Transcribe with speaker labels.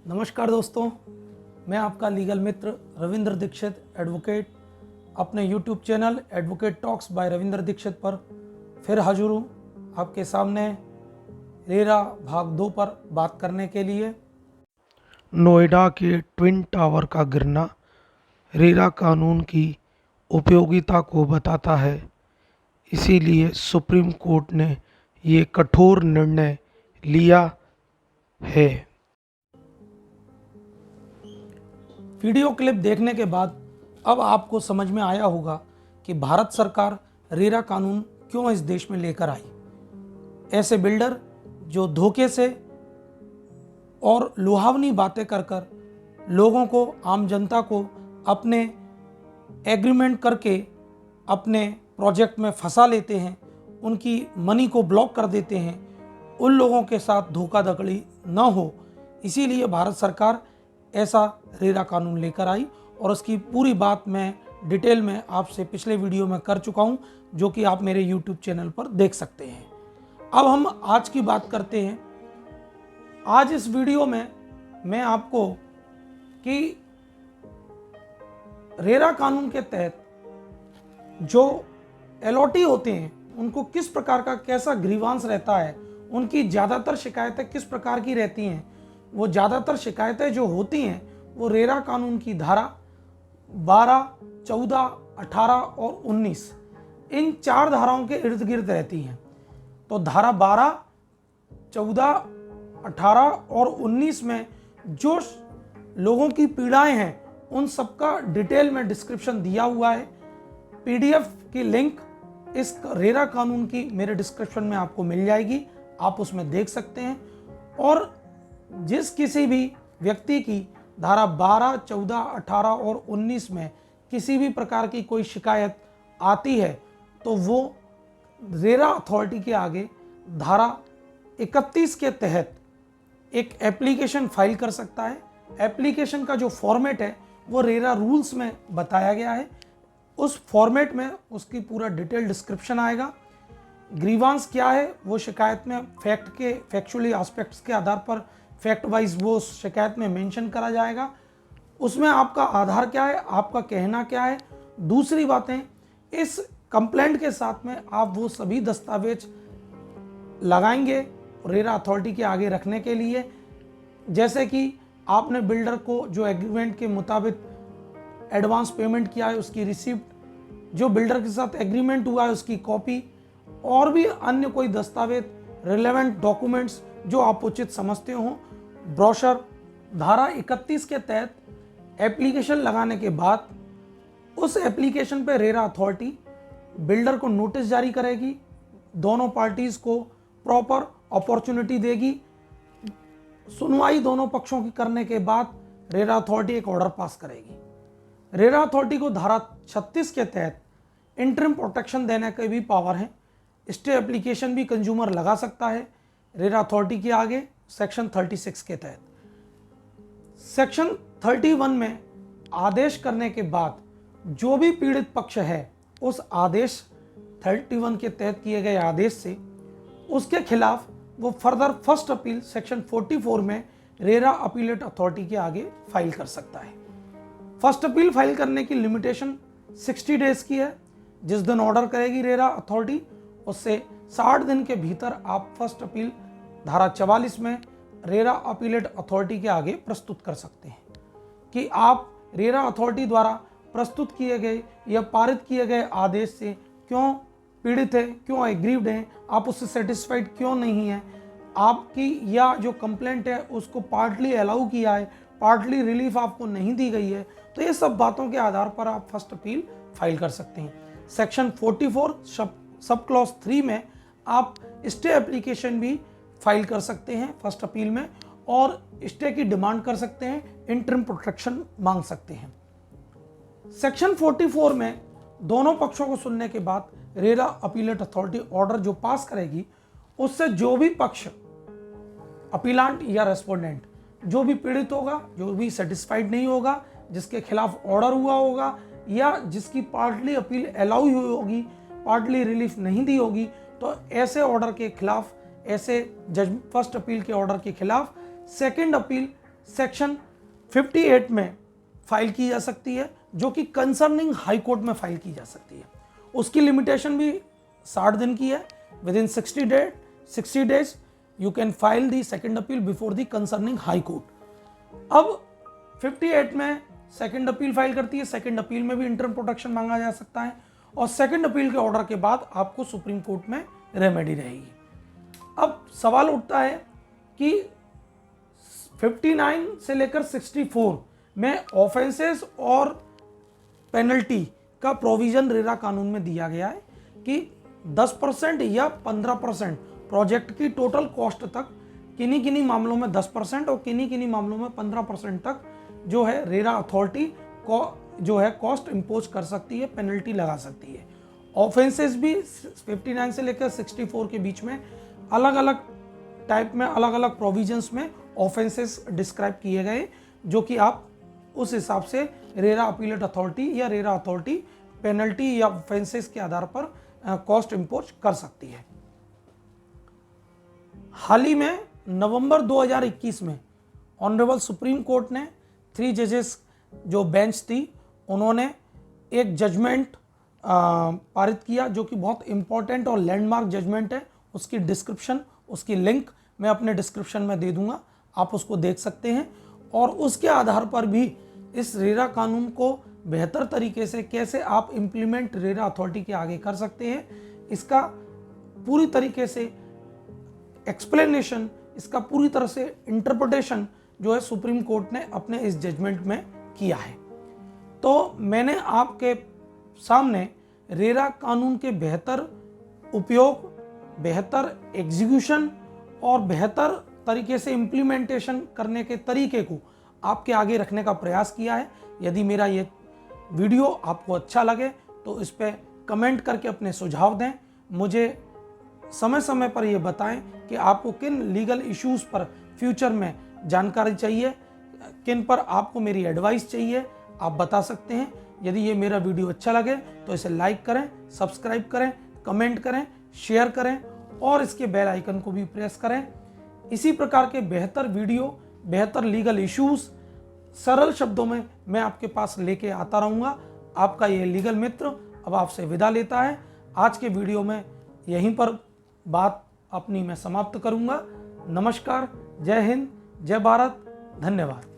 Speaker 1: नमस्कार दोस्तों, मैं आपका लीगल मित्र रविंद्र दीक्षित एडवोकेट अपने YouTube channel advocate talks by Ravindra Dikshit पर फिर हाजिर हूँ आपके सामने रेरा भाग 2 पर बात करने के लिए। नोएडा के ट्विन टावर का गिरना रेरा कानून की उपयोगिता को बताता है, इसीलिए सुप्रीम कोर्ट ने ये कठोर निर्णय लिया है। वीडियो क्लिप देखने के बाद अब आपको समझ में आया होगा कि भारत सरकार रेरा कानून क्यों इस देश में लेकर आई। ऐसे बिल्डर जो धोखे से और लुभावनी बातें कर कर लोगों को, आम जनता को अपने एग्रीमेंट करके अपने प्रोजेक्ट में फंसा लेते हैं, उनकी मनी को ब्लॉक कर देते हैं, उन लोगों के साथ धोखाधड़ी न हो, इसीलिए भारत सरकार ऐसा रेरा कानून लेकर आई और उसकी पूरी बात मैं डिटेल में आपसे पिछले वीडियो में कर चुका हूं, जो कि आप मेरे YouTube चैनल पर देख सकते हैं। अब हम आज की बात करते हैं। आज इस वीडियो में मैं आपको कि रेरा कानून के तहत जो एलओटी होते हैं उनको किस प्रकार का कैसा ग्रीवांस रहता है, उनकी ज़्यादातर शिकायतें किस प्रकार की रहती हैं। वो ज़्यादातर शिकायतें जो होती हैं वो रेरा कानून की धारा 12, 14, 18 और 19 इन 4 धाराओं के इर्द गिर्द रहती हैं। तो धारा 12, 14, 18 और 19 में जो लोगों की पीड़ाएं हैं उन सबका डिटेल में डिस्क्रिप्शन दिया हुआ है। पीडीएफ की लिंक इस रेरा कानून की मेरे डिस्क्रिप्शन में आपको मिल जाएगी, आप उसमें देख सकते हैं। और जिस किसी भी व्यक्ति की धारा 12, 14, 18 और 19 में किसी भी प्रकार की कोई शिकायत आती है तो वो रेरा अथॉरिटी के आगे धारा 31 के तहत एक एप्लीकेशन फाइल कर सकता है। एप्लीकेशन का जो फॉर्मेट है वो रेरा रूल्स में बताया गया है। उस फॉर्मेट में उसकी पूरा डिटेल डिस्क्रिप्शन आएगा। ग्रीवांस क्या है वो शिकायत में फैक्चुअली एस्पेक्ट्स के आधार पर फैक्ट वाइज वो शिकायत में मेंशन करा जाएगा। उसमें आपका आधार क्या है, आपका कहना क्या है। दूसरी बातें, इस कंप्लेंट के साथ में आप वो सभी दस्तावेज लगाएंगे रेरा अथॉरिटी के आगे रखने के लिए, जैसे कि आपने बिल्डर को जो एग्रीमेंट के मुताबिक एडवांस पेमेंट किया है उसकी रिसिप्ट, जो बिल्डर के साथ एग्रीमेंट हुआ है उसकी कॉपी, और भी अन्य कोई दस्तावेज, रिलेवेंट डॉक्यूमेंट्स जो आप उचित समझते हो। ब्रोशर धारा 31 के तहत एप्लीकेशन लगाने के बाद उस एप्लीकेशन पे रेरा अथॉरिटी बिल्डर को नोटिस जारी करेगी, दोनों पार्टीज को प्रॉपर अपॉर्चुनिटी देगी। सुनवाई दोनों पक्षों की करने के बाद रेरा अथॉरिटी एक ऑर्डर पास करेगी। रेरा अथॉरिटी को धारा 36 के तहत इंटरिम प्रोटेक्शन देने के भी पावर है। स्टे एप्लीकेशन भी कंज्यूमर लगा सकता है रेरा अथॉरिटी के आगे सेक्शन 36 के तहत। सेक्शन 31 में आदेश करने के बाद जो भी पीड़ित पक्ष है उस आदेश 31 के तहत किए गए आदेश से उसके खिलाफ वो फर्दर फर्स्ट अपील सेक्शन 44 में रेरा अपीलेट अथॉरिटी के आगे फाइल कर सकता है। फर्स्ट अपील फाइल करने की लिमिटेशन 60 डेज की है। जिस दिन ऑर्डर करेगी रेरा अथॉरिटी उससे 60 दिन के भीतर आप फर्स्ट अपील धारा 44 में रेरा अपीलेट अथॉरिटी के आगे प्रस्तुत कर सकते हैं कि आप रेरा अथॉरिटी द्वारा प्रस्तुत किए गए या पारित किए गए आदेश से क्यों पीड़ित है, क्यों एग्रीव्ड हैं, आप उससे सेटिस्फाइड क्यों नहीं हैं, आपकी या जो कंप्लेंट है उसको पार्टली अलाउ किया है, पार्टली रिलीफ आपको नहीं दी गई है। तो ये सब बातों के आधार पर आप फर्स्ट अपील फाइल कर सकते हैं। सेक्शन 44 सब क्लॉज 3 में आप स्टे एप्लीकेशन भी फाइल कर सकते हैं फर्स्ट अपील में, और स्टे की डिमांड कर सकते हैं, इंटरिम प्रोटेक्शन मांग सकते हैं। सेक्शन 44 में दोनों पक्षों को सुनने के बाद रेरा अपीलेट अथॉरिटी ऑर्डर जो पास करेगी उससे जो भी पक्ष अपीलांट या रेस्पोंडेंट, जो भी पीड़ित होगा, जो भी सेटिस्फाइड नहीं होगा, जिसके खिलाफ ऑर्डर हुआ होगा या जिसकी पार्टली अपील अलाउ हुई होगी, पार्टली रिलीफ नहीं दी होगी, तो ऐसे ऑर्डर के खिलाफ, ऐसे फर्स्ट अपील के ऑर्डर के खिलाफ सेकंड अपील सेक्शन 58 में फाइल की जा सकती है, जो कि कंसर्निंग हाई कोर्ट में फाइल की जा सकती है। उसकी लिमिटेशन भी 60 दिन की है। With in 60 days you can file the second appeal before the concerning high court. अब 58 में सेकेंड अपील फाइल करती है, सेकेंड अपील में भी इंटरम प्रोटेक्शन मांगा जा सकता है, और सेकेंड अपील के ऑर्डर के बाद आपको सुप्रीम कोर्ट में रेमेडी रहेगी। अब सवाल उठता है कि 59 से लेकर 64 में ऑफेंसेस और पेनल्टी का प्रोविजन रेरा कानून में दिया गया है कि 10% या 15% प्रोजेक्ट की टोटल कॉस्ट तक, किन्हीं किन्हीं मामलों में 10% और किन्हीं मामलों में 15% तक जो है रेरा अथॉरिटी को जो है कॉस्ट इंपोज कर सकती है, पेनल्टी लगा सकती है। ऑफेंसेस भी 59 से लेकर 64 के बीच में अलग अलग टाइप में, अलग अलग प्रोविजंस में ऑफेंसेस डिस्क्राइब किए गए, जो कि आप उस हिसाब से रेरा अपीलेट अथॉरिटी या रेरा अथॉरिटी पेनल्टी या ऑफेंसेस के आधार पर कॉस्ट इंपोज कर सकती है। हाल ही में नवंबर 2021 में ऑनरेबल सुप्रीम कोर्ट ने 3 जजेस जो बेंच थी, उन्होंने एक जजमेंट पारित किया, जो कि बहुत इंपॉर्टेंट और लैंडमार्क जजमेंट है। उसकी डिस्क्रिप्शन, उसकी लिंक मैं अपने डिस्क्रिप्शन में दे दूंगा, आप उसको देख सकते हैं। और उसके आधार पर भी इस रेरा कानून को बेहतर तरीके से कैसे आप इम्प्लीमेंट रेरा अथॉरिटी के आगे कर सकते हैं, इसका पूरी तरीके से एक्सप्लेनेशन, इसका पूरी तरह से इंटरप्रिटेशन जो है सुप्रीम कोर्ट ने अपने इस जजमेंट में किया है। तो मैंने आपके सामने रेरा कानून के बेहतर उपयोग, बेहतर एग्जीक्यूशन और बेहतर तरीके से इम्प्लीमेंटेशन करने के तरीके को आपके आगे रखने का प्रयास किया है। यदि मेरा ये वीडियो आपको अच्छा लगे तो इस पर कमेंट करके अपने सुझाव दें। मुझे समय समय पर ये बताएं कि आपको किन लीगल इश्यूज़ पर फ्यूचर में जानकारी चाहिए, किन पर आपको मेरी एडवाइस चाहिए, आप बता सकते हैं। यदि ये मेरा वीडियो अच्छा लगे तो इसे लाइक करें, सब्सक्राइब करें, कमेंट करें, शेयर करें और इसके बेल आइकन को भी प्रेस करें। इसी प्रकार के बेहतर वीडियो, बेहतर लीगल इश्यूज़ सरल शब्दों में मैं आपके पास लेके आता रहूँगा। आपका ये लीगल मित्र अब आपसे विदा लेता है। आज के वीडियो में यहीं पर बात अपनी मैं समाप्त करूँगा। नमस्कार, जय हिंद, जय भारत, धन्यवाद।